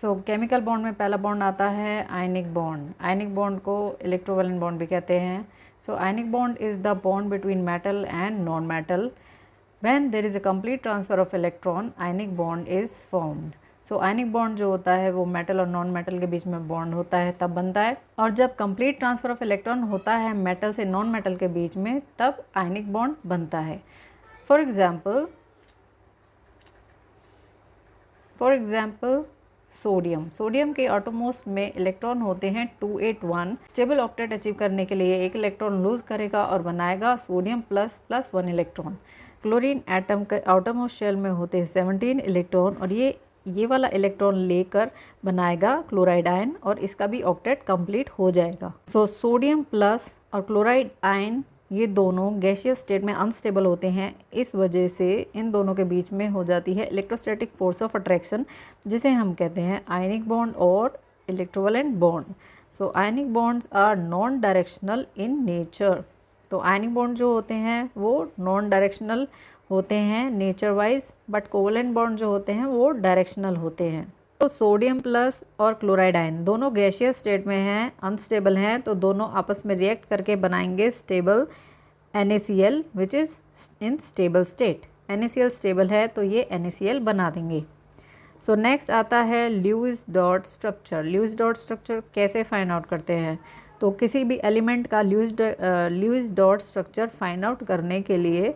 सो chemical bond में पहला bond आता है आयनिक बॉन्ड। आयनिक बॉन्ड को इलेक्ट्रोवैलेंट बॉन्ड भी कहते हैं। So ionic bond is the bond between metal and non metal. When there is a complete transfer of electron ionic bond is formed. So ionic bond जो होता है वो metal और non metal के बीच में बॉन्ड होता है तब बनता है, और जब कंप्लीट ट्रांसफर ऑफ इलेक्ट्रॉन होता है मेटल से नॉन मेटल के बीच में तब आयनिक बॉन्ड बनता है। फॉर एग्जाम्पल सोडियम के एटोमोस में इलेक्ट्रॉन होते हैं 281। स्टेबल ऑक्टेट अचीव करने के लिए एक इलेक्ट्रॉन लूज करेगा और बनाएगा sodium plus plus 1 electron. Chlorine atom के एटोमोस शेल में होते हैं 17 इलेक्ट्रॉन और ये वाला इलेक्ट्रॉन लेकर बनाएगा क्लोराइड आयन और इसका भी ऑक्टेट कंप्लीट हो जाएगा। सो सोडियम प्लस और क्लोराइड आयन ये दोनों गैसियस स्टेट में अनस्टेबल होते हैं, इस वजह से इन दोनों के बीच में हो जाती है इलेक्ट्रोस्टैटिक फोर्स ऑफ अट्रैक्शन, जिसे हम कहते हैं आयनिक बॉन्ड और electrovalent bond. So ionic bonds are non directional in nature. तो आयनिक बॉन्ड जो होते हैं वो नॉन डायरेक्शनल होते हैं nature wise, but covalent bond जो होते हैं वो डायरेक्शनल होते हैं। तो सोडियम प्लस और क्लोराइड आयन दोनों गैसियस स्टेट में हैं, अनस्टेबल हैं, तो दोनों आपस में रिएक्ट करके बनाएंगे stable NaCl which is in stable state. NaCl stable है तो ये NaCl बना देंगे। सो नेक्स्ट आता है Lewis dot structure. Lewis dot structure कैसे फाइंड आउट करते हैं? तो किसी भी एलिमेंट का Lewis dot structure find out करने के लिए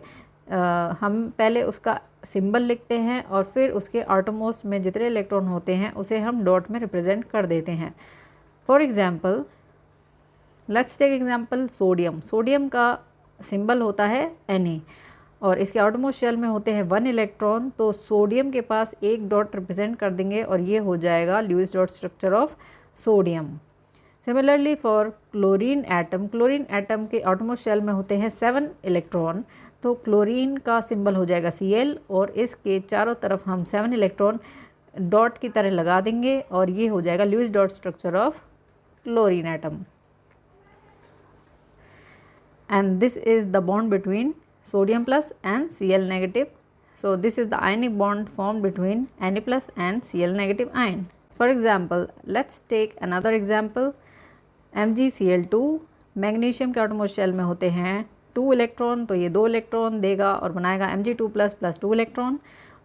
हम पहले उसका सिंबल लिखते हैं और फिर उसके एटोमोस में जितने इलेक्ट्रॉन होते हैं उसे हम डॉट में रिप्रेजेंट कर देते हैं। For example let's take example sodium का सिंबल होता है Na और इसके एटोमोस शेल में होते हैं 1 इलेक्ट्रॉन, तो सोडियम के पास एक डॉट रिप्रेजेंट कर देंगे और ये हो जाएगा Lewis dot structure of sodium. Similarly for chlorine atom के एटोमोस शेल में होते हैं 7 इलेक्ट्रॉन, तो क्लोरीन का सिंबल हो जाएगा Cl और इसके चारों तरफ हम 7 इलेक्ट्रॉन डॉट की तरह लगा देंगे और ये हो जाएगा Lewis dot structure of chlorine atom. And this is the bond between sodium plus and Cl negative. So this is the ionic bond formed between Na plus and Cl negative ion. For example, let's take another example. MgCl2 magnesium के atomos shell में होते हैं 2 electron, तो ये 2 electron देगा और बनाएगा Mg2 plus plus 2 electron,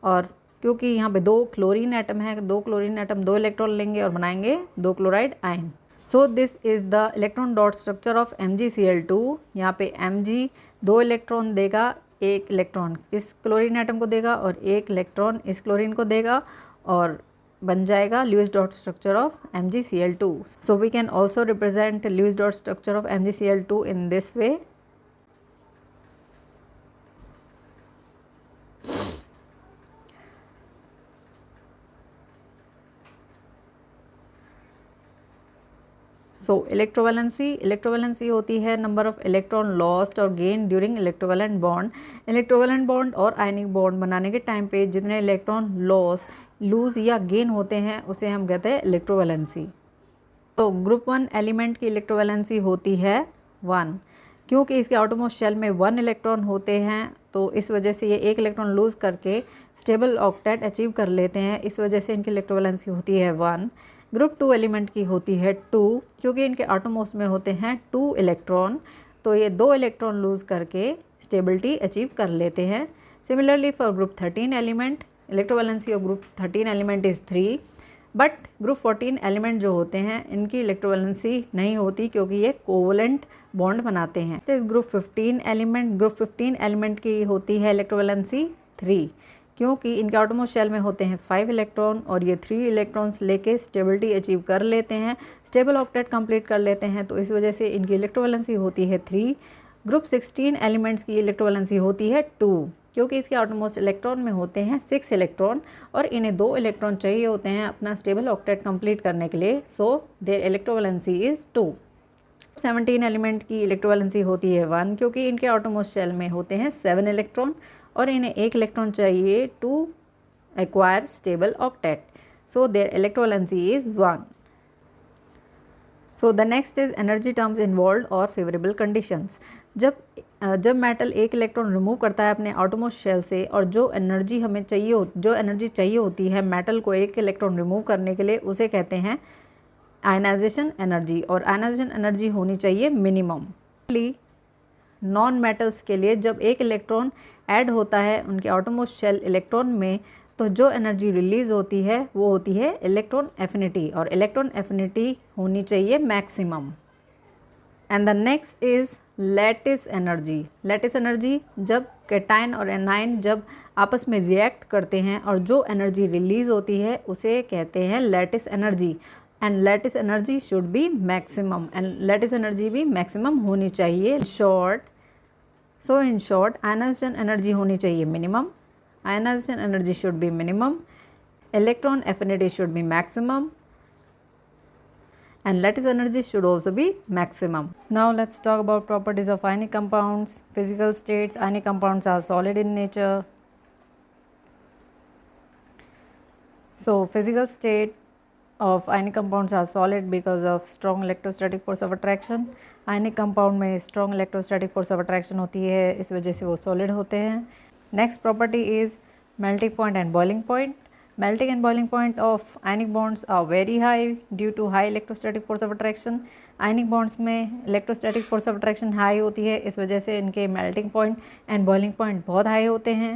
और क्योंकि यहाँ पे 2 क्लोरीन एटम है, 2 क्लोरीन एटम 2 इलेक्ट्रॉन लेंगे और बनाएंगे 2 chloride ion. So this is the electron dot structure of MgCl2। यहाँ पे Mg 2 इलेक्ट्रॉन देगा, 1 इलेक्ट्रॉन इस क्लोरीन एटम को देगा और 1 इलेक्ट्रॉन इस क्लोरीन को देगा और बन जाएगा Lewis dot structure of MgCl2। So we can also represent Lewis dot structure of MgCl2 in this way. So electrovalency होती है नंबर ऑफ इलेक्ट्रॉन लॉस्ट और गेन ड्यूरिंग इलेक्ट्रोवैलेंट बॉन्ड और आयनिक बॉन्ड बनाने के टाइम पे जितने electron lose या gain होते हैं उसे हम कहते हैं इलेक्ट्रोवैलेंसी। तो ग्रुप 1 एलिमेंट की इलेक्ट्रोवैलेंसी होती है 1, क्योंकि इसके एटोमोस शेल में 1 इलेक्ट्रॉन होते हैं तो इस वजह से ये 1 इलेक्ट्रॉन लूज करके स्टेबल ऑक्टेट अचीव कर लेते हैं, इस वजह से इनकी इलेक्ट्रोवैलेंसी होती है 1। ग्रुप 2 एलिमेंट की होती है 2, क्योंकि इनके एटोमोस में होते हैं 2 इलेक्ट्रॉन, तो ये 2 इलेक्ट्रॉन लूज करके स्टेबिलिटी अचीव कर लेते हैं। Similarly for group 13 element electrovalency of group 13 element is 3, but group 14 element जो होते हैं इनकी इलेक्ट्रोवैलेंसी नहीं होती क्योंकि ये कोवलेंट बॉन्ड बनाते हैं। ग्रुप 15 एलिमेंट की होती है इलेक्ट्रोवैलेंसी 3, क्योंकि इनके एटोमोस शेल में होते हैं 5 इलेक्ट्रॉन और ये 3 इलेक्ट्रॉन्स लेके स्टेबिलिटी अचीव कर लेते हैं, स्टेबल ऑक्टेट कंप्लीट कर लेते हैं, तो इस वजह से इनकी इलेक्ट्रोवैलेंसी होती है 3। ग्रुप 16 एलिमेंट्स की इलेक्ट्रोवैलेंसी होती है 2, क्योंकि इसके एटोमोस इलेक्ट्रॉन में होते हैं 6 इलेक्ट्रॉन और इन्हें 2 इलेक्ट्रॉन चाहिए होते हैं अपना स्टेबल ऑक्टेट कंप्लीट करने के लिए, so their electrovalency is 2। 17 element की इलेक्ट्रोवैलेंसी होती है 1, क्योंकि इनके एटोमोस शेल में होते हैं 7 इलेक्ट्रॉन और इन्हें 1 इलेक्ट्रॉन चाहिए to acquire stable octet, so their electrovalency is 1। So the next is energy terms involved or favorable conditions. जब मेटल एक इलेक्ट्रॉन रिमूव करता है अपने आउटरमोस्ट शेल से, और जो एनर्जी चाहिए होती है मेटल को एक इलेक्ट्रॉन रिमूव करने के लिए, उसे कहते हैं आयनाइजेशन एनर्जी। और आयनाइजेशन एनर्जी होनी चाहिए मिनिमम। नॉन मेटल्स के लिए जब एक इलेक्ट्रॉन ऐड होता है उनके आउटरमोस्ट शेल इलेक्ट्रॉन में, तो जो एनर्जी रिलीज होती है वो होती है इलेक्ट्रॉन एफिनिटी, और इलेक्ट्रॉन एफिनिटी होनी चाहिए maximum. And the next is lattice energy. Lattice energy जब कैटायन और एनायन जब आपस में रिएक्ट करते हैं और जो एनर्जी रिलीज होती है उसे कहते हैं lattice energy. And lattice energy should be maximum, and lattice energy भी मैक्सिमम होनी चाहिए। इन शॉर्ट आयनाइजेशन एनर्जी होनी चाहिए minimum, ionisation energy should be minimum, electron affinity should be maximum, and lattice energy should also be maximum. Now let's talk about properties of ionic compounds. Physical states: ionic compounds are solid in nature. So physical state of ionic compounds are solid because of strong electrostatic force of attraction. ionic compound में strong electrostatic force of attraction होती है, इस वजह से वो solid होते हैं. Next property is melting point and boiling point. Melting and boiling point of ionic bonds are very high due to high electrostatic force of attraction. ionic bonds में electrostatic force of attraction high होती है, इस वजह से इनके melting point and boiling point बहुत high होते हैं.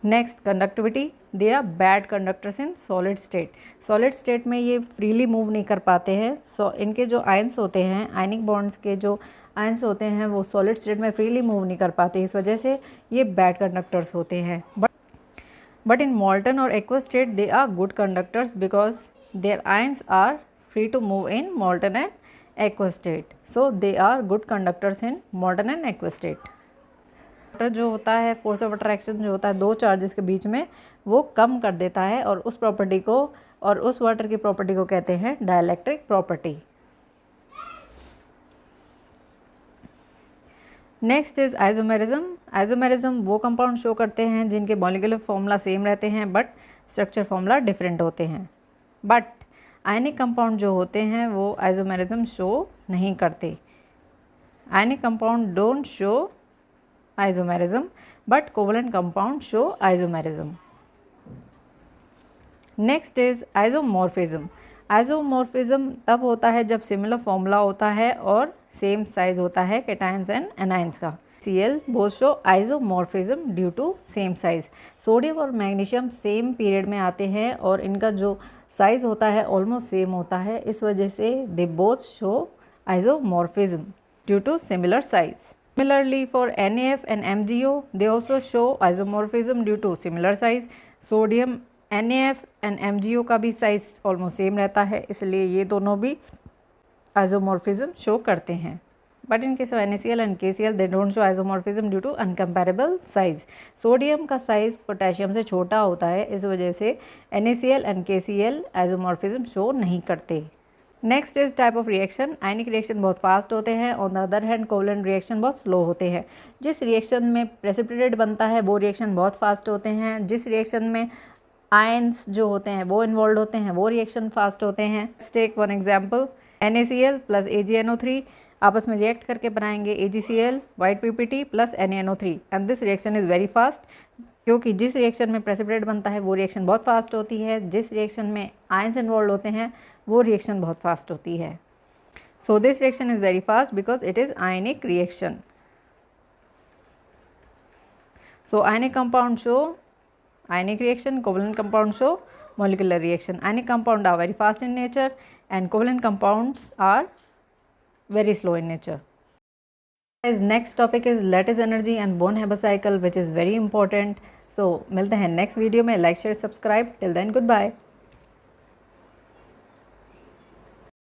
Next, conductivity. They are bad conductors in solid state. Solid state में ये freely move नहीं कर पाते हैं. So इनके जो ions होते हैं, ionic bonds के जो ions होते हैं वो solid state में freely move नहीं कर पाते, इस वजह से ये bad conductors होते हैं. But in molten or aqueous state they are good conductors because their ions are free to move in molten and aqueous state. So they are good conductors in molten and aqueous state. जो होता है force of attraction जो होता है दो charges के बीच में, वो कम कर देता है और उस प्रॉपर्टी को और उस वाटर की प्रॉपर्टी को कहते हैं dielectric property. Next is isomerism. Isomerism वो कंपाउंड शो करते हैं जिनके मॉलिक्यूलर फॉर्मूला सेम रहते हैं बट स्ट्रक्चर फॉर्मूला डिफरेंट होते हैं. बट आयनिक कंपाउंड जो होते हैं वो आइसोमेरिज्म शो नहीं करते. Ionic compound don't show isomerism but covalent compound show isomerism. Next is isomorphism. Isomorphism तब होता है जब सिमिलर फॉर्मूला होता है और सेम साइज होता है कैटायंस एंड एनायंस का. Cl both show isomorphism due to same size. Sodium और मैग्नीशियम सेम पीरियड में आते हैं और इनका जो साइज होता है ऑलमोस्ट सेम होता है, इस वजह से they both show isomorphism due to similar size. Similarly for NaF and MgO they also show isomorphism due to similar size. Sodium NaF and MgO का भी साइज ऑलमोस्ट सेम रहता है, इसलिए ये दोनों भी आइसोमॉर्फिज्म शो करते हैं. But in case of NaCl and KCl they don't show isomorphism due to uncomparable size. Sodium का साइज पोटेशियम से छोटा होता है, इस वजह से NaCl and KCl isomorphism show नहीं करते. Next is type of reaction. Ionic reaction बहुत फास्ट होते हैं, on the other hand covalent reaction बहुत स्लो होते हैं. जिस रिएक्शन में प्रेसिपिटेट बनता है वो रिएक्शन बहुत फास्ट होते हैं. जिस रिएक्शन में आयंस जो होते हैं वो इन्वॉल्व होते हैं वो रिएक्शन फास्ट होते हैं. Take one example. NaCl plus AgNO3 आपस में रिएक्ट करके बनाएंगे AgCl white PPT plus NaNO3 and this reaction is very fast. क्योंकि जिस रिएक्शन में प्रेसिपिटेट बनता है वो रिएक्शन बहुत फास्ट होती है, जिस रिएक्शन में आयंस इन्वॉल्व होते हैं वो रिएक्शन बहुत फास्ट होती है. So this reaction is very fast because it is ionic reaction. So ionic compound show ionic reaction, covalent compound show molecular reaction. Ionic compound are very fast in nature and covalent compounds are very slow in nature. As next topic is lattice energy and Born-Haber cycle which is very important. So मिलते हैं next video में. Like, share, subscribe. Till then, goodbye.